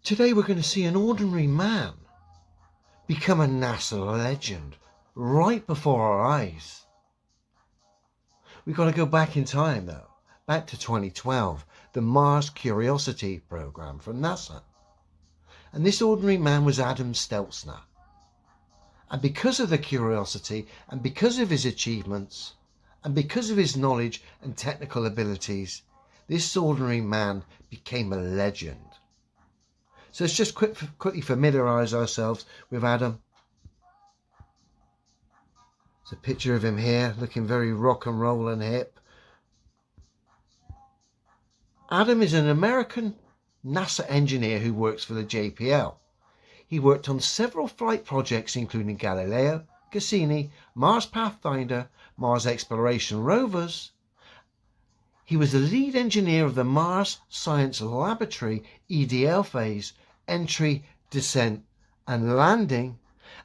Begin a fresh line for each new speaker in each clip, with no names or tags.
Today we're going to see an ordinary man become a NASA legend right before our eyes. We've got to go back in time though, back to 2012, the Mars Curiosity program from NASA. And this ordinary man was Adam Steltzner. And because of the Curiosity, and because of his achievements, and because of his knowledge and technical abilities, this ordinary man became a legend. So let's just quickly familiarise ourselves with Adam. It's a picture of him here, looking very rock and roll and hip. Adam is an American NASA engineer who works for the JPL. He worked on several flight projects including Galileo, Cassini, Mars Pathfinder, Mars Exploration Rovers. He was the lead engineer of the Mars Science Laboratory EDL phase, entry, descent and landing,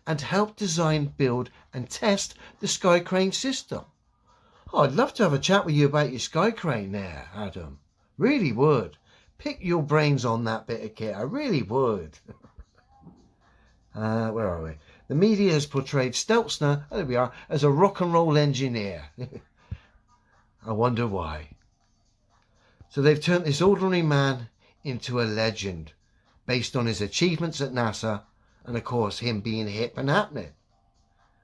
and helped design, build and test the Sky Crane system. Oh, I'd love to have a chat with you about your Sky Crane there, Adam. Really would. Pick your brains on that bit of kit. I really would. Where are we? The media has portrayed Steltzner, there we are, as a rock and roll engineer. I wonder why. So they've turned this ordinary man into a legend based on his achievements at NASA and of course him being hip and happening.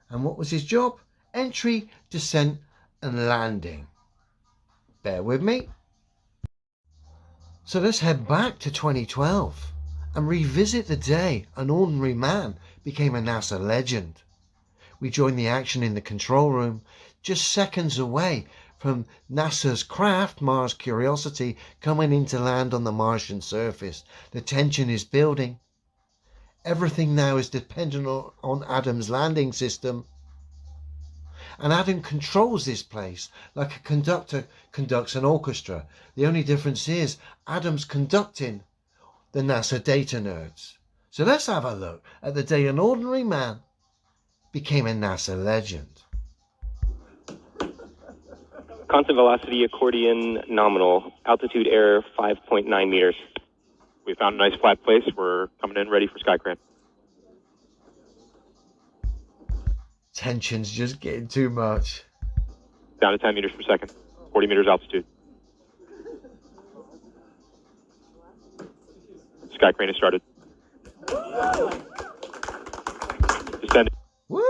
And what was his job? Entry, descent and landing. Bear with me. So let's head back to 2012 and revisit the day an ordinary man became a NASA legend. We join the action in the control room, just seconds away from NASA's craft, Mars Curiosity, coming in to land on the Martian surface. The tension is building. Everything now is dependent on Adam's landing system. And Adam controls this place like a conductor conducts an orchestra. The only difference is Adam's conducting the NASA data nerds. So let's have a look at the day an ordinary man became a NASA legend.
Constant velocity accordion nominal. Altitude error 5.9 meters.
We found a nice flat place. We're coming in ready for Sky Crane.
Tension's just getting too much.
Down to 10 meters per second. 40 meters altitude. Sky Crane has started. Descending.
Woo!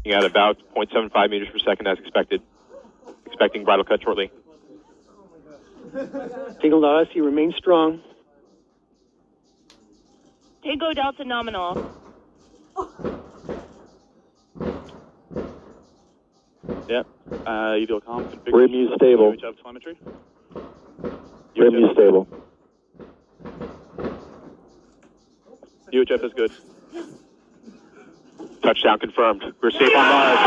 At about 0.75 meters per second as expected. Expecting bridle cut shortly.
Signal to Odyssey, remain strong.
Tango Delta nominal.
Yep. EVLCOM configuration.
Rim stable.
UHF telemetry.
Rim stable.
UHF is good.
Touchdown confirmed. We're safe on Mars.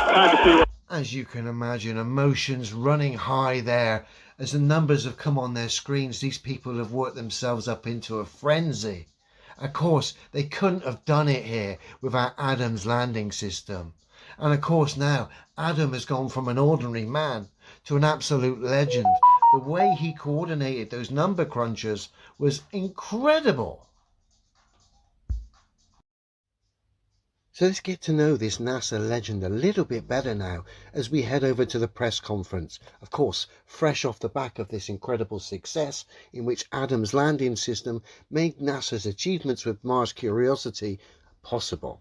Time to see.
As you can imagine, emotions running high there. As the numbers have come on their screens, these people have worked themselves up into a frenzy. Of course, they couldn't have done it here without Adam's landing system. And of course now, Adam has gone from an ordinary man to an absolute legend. The way he coordinated those number crunchers was incredible. So let's get to know this NASA legend a little bit better now as we head over to the press conference. Of course, fresh off the back of this incredible success in which Adam's landing system made NASA's achievements with Mars Curiosity possible.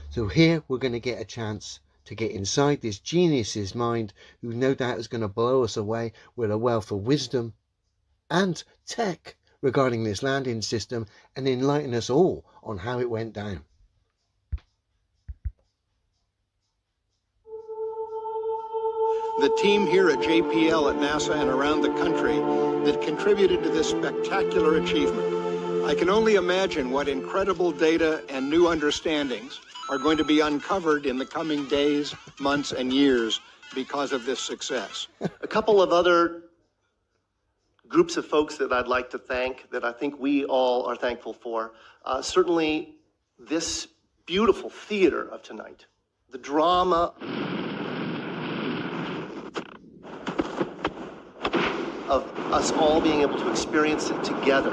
So here we're going to get a chance to get inside this genius's mind who no doubt is going to blow us away with a wealth of wisdom and tech regarding this landing system and enlighten us all on how it went down.
The team here at JPL at NASA and around the country that contributed to this spectacular achievement. I can only imagine what incredible data and new understandings are going to be uncovered in the coming days, months, and years because of this success.
A couple of other groups of folks that I'd like to thank that I think we all are thankful for. Certainly this beautiful theater of tonight. the drama of us all being able to experience it together.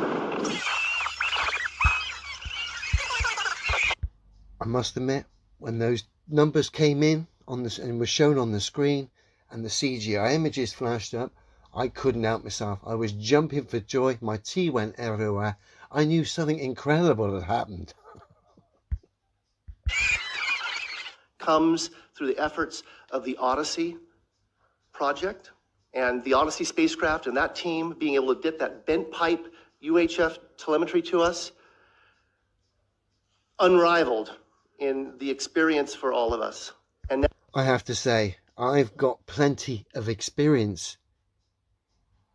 I must admit, when those numbers came in on this and were shown on the screen and the CGI images flashed up, I couldn't help myself. I was jumping for joy. My tea went everywhere. I knew something incredible had happened.
Comes through the efforts of the Odyssey project and the Odyssey spacecraft and that team being able to get that bent pipe UHF telemetry to us, unrivaled in the experience for all of us. And now,
I have to say, I've got plenty of experience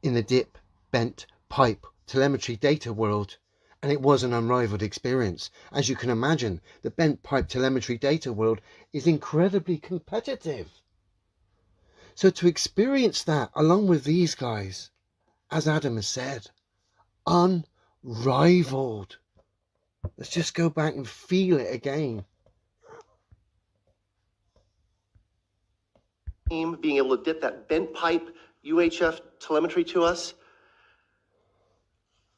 in the dip, bent pipe telemetry data world, and it was an unrivaled experience. As you can imagine, the bent pipe telemetry data world is incredibly competitive. So to experience that along with these guys, as Adam has said, unrivaled. Let's just go back and feel it again.
team being able to get that bent pipe UHF telemetry to us,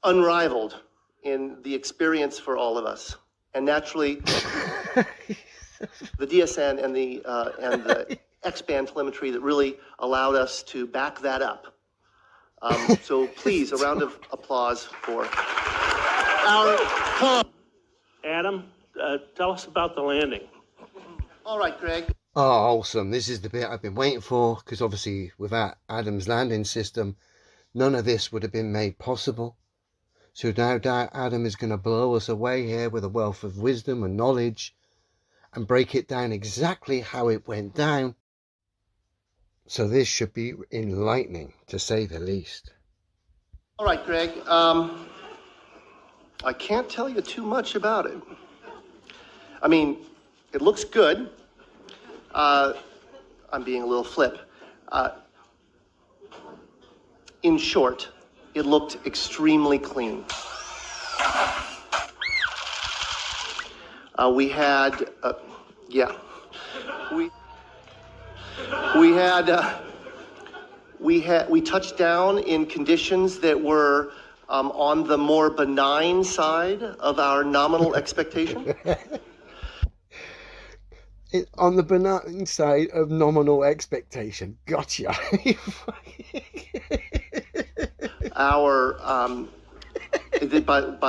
unrivaled in the experience for all of us. And naturally, the DSN and the X-band telemetry that really allowed us to back that up. So please, a round of applause for our...
Adam, tell us about the landing.
All right, Greg.
Oh, awesome. This is the bit I've been waiting for, because obviously without Adam's landing system, none of this would have been made possible. So no doubt Adam is going to blow us away here with a wealth of wisdom and knowledge and break it down exactly how it went down. So this should be enlightening, to say the least.
All right, Greg. I can't tell you too much about it. I mean, it looks good. I'm being a little flip. In short, it looked extremely clean. We had, we touched down in conditions that were on the more benign side of our nominal expectation.
On the benign side of nominal expectation. Gotcha.
Our, by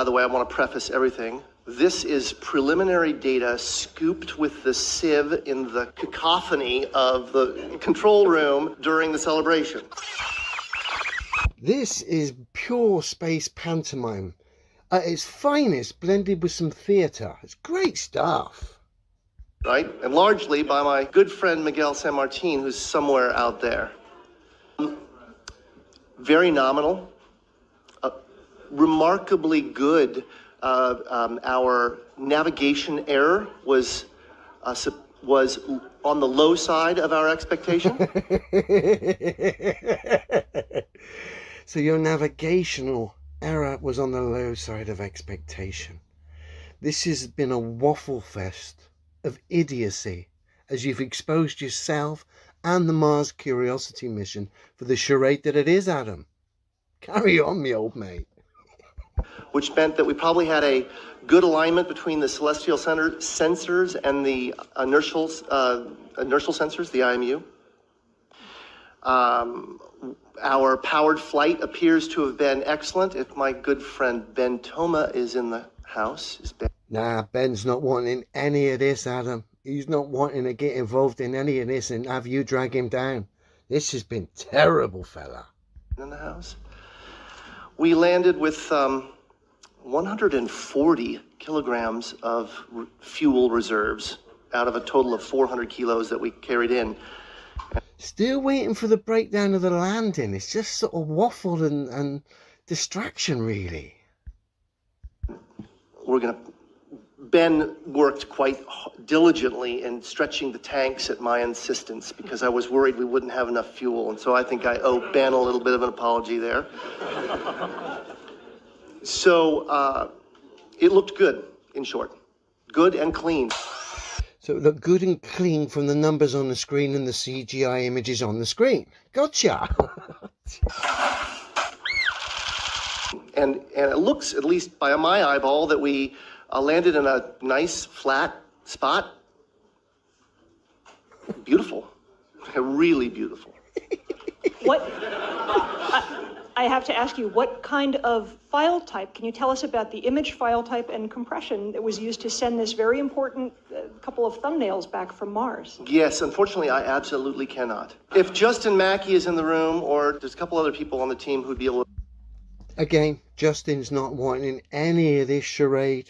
the way, I want to preface everything. This is preliminary data scooped with the sieve in the cacophony of the control room during the celebration.
This is pure space pantomime at its finest, blended with some theatre. It's great stuff.
Right? And largely by my good friend Miguel San Martin, who's somewhere out there. Very nominal, remarkably good. Our navigation error was on the low side of our expectation.
So your navigational error was on the low side of expectation. This has been a waffle fest of idiocy as you've exposed yourself and the Mars Curiosity mission for the charade that it is, Adam. Carry on, me old mate.
Which meant that we probably had a good alignment between the celestial sensors and the inertial sensors, the IMU. Our powered flight appears to have been excellent. If my good friend Ben Toma is in the house, is Ben?
Nah, Ben's not wanting any of this, Adam. He's not wanting to get involved in any of this and have you drag him down. This has been terrible, fella.
In the house. We landed with 140 kilograms of fuel reserves out of a total of 400 kilos that we carried in.
Still waiting for the breakdown of the landing. It's just sort of waffle and distraction, really.
Ben worked quite diligently in stretching the tanks at my insistence because I was worried we wouldn't have enough fuel. And so I think I owe Ben a little bit of an apology there. So it looked good, in short. Good and clean.
So it looked good and clean from the numbers on the screen and the CGI images on the screen. Gotcha!
And it looks, at least by my eyeball, that we landed in a nice flat spot. Beautiful. Really beautiful.
What? I have to ask you, what kind of file type? Can you tell us about the image file type and compression that was used to send this very important couple of thumbnails back from Mars?
Yes, unfortunately, I absolutely cannot. If Justin Mackey is in the room, or there's a couple other people on the team who'd be able to...
Again, Justin's not wanting any of this charade.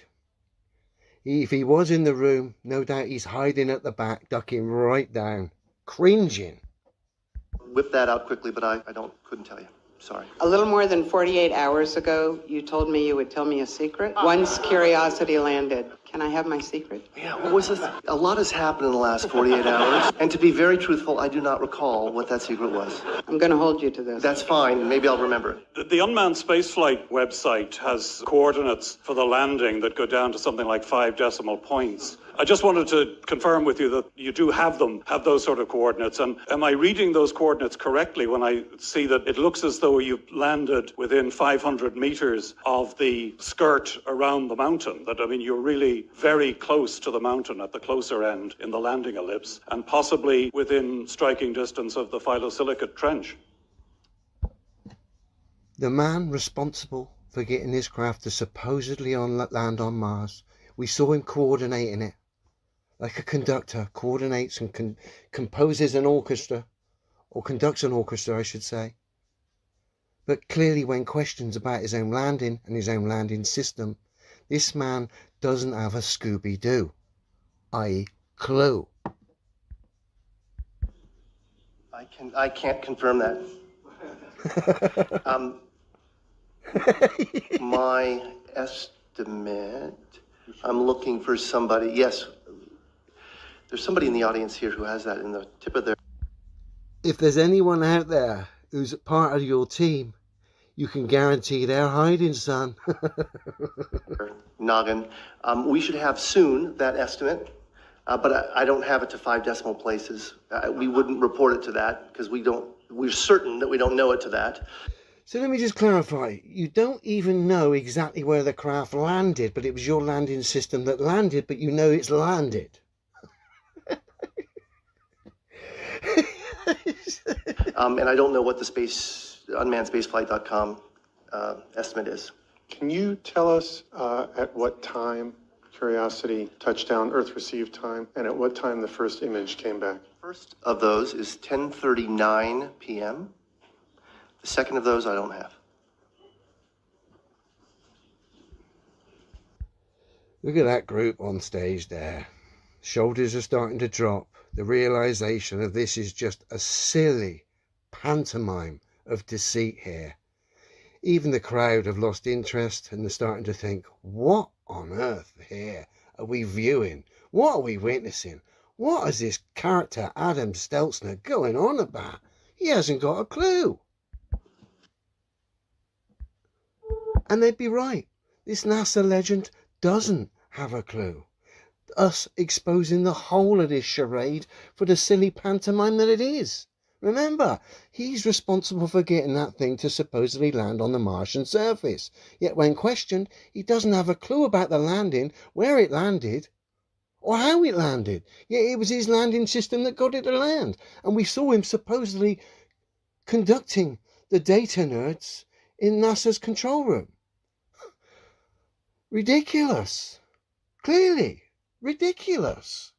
If he was in the room, no doubt he's hiding at the back, ducking right down, cringing.
Whip that out quickly, but I couldn't tell you. Sorry.
A little more than 48 hours ago, you told me you would tell me a secret. Once Curiosity landed. Can I have my secret?
Yeah, what was this? A lot has happened in the last 48 hours. And to be very truthful, I do not recall what that secret was.
I'm going to hold you to this.
That's fine. Maybe I'll remember it.
The Unmanned Spaceflight website has coordinates for the landing that go down to something like 5 decimal points. I just wanted to confirm with you that you do have those sort of coordinates. And am I reading those coordinates correctly when I see that it looks as though you've landed within 500 meters of the skirt around the mountain? That, I mean, you're really very close to the mountain at the closer end in the landing ellipse, and possibly within striking distance of the phyllosilicate trench.
The man responsible for getting this craft to supposedly land on Mars, we saw him coordinating it. Like a conductor coordinates and composes an orchestra, or conducts an orchestra, I should say. But clearly when questions about his own landing and his own landing system, this man doesn't have a Scooby-Doo, i.e. clue.
I can't confirm that. My estimate, I'm looking for somebody. Yes, there's somebody in the audience here who has that in the tip of their...
If there's anyone out there who's part of your team, you can guarantee they're hiding, son.
noggin. We should have soon that estimate, but I don't have it to 5 decimal places. We wouldn't report it to that because we're certain that we don't know it to that.
So let me just clarify. You don't even know exactly where the craft landed, but it was your landing system that landed, but you know it's landed.
And I don't know what the unmannedspaceflight.com estimate is.
Can you tell us at what time Curiosity touched down, Earth received time, and at what time the first image came back?
First of those is 10:39 p.m. The second of those I don't have.
Look at that group on stage there. Shoulders are starting to drop. The realization of this is just a silly pantomime of deceit here. Even the crowd have lost interest and they're starting to think, what on earth here are we viewing? What are we witnessing? What is this character Adam Stelzner going on about? He hasn't got a clue. And they'd be right. This NASA legend doesn't have a clue. Us exposing the whole of this charade for the silly pantomime that it is. Remember, he's responsible for getting that thing to supposedly land on the Martian surface. Yet when questioned, he doesn't have a clue about the landing, where it landed, or how it landed. Yet it was his landing system that got it to land. And we saw him supposedly conducting the data nerds in NASA's control room. Ridiculous. Clearly ridiculous.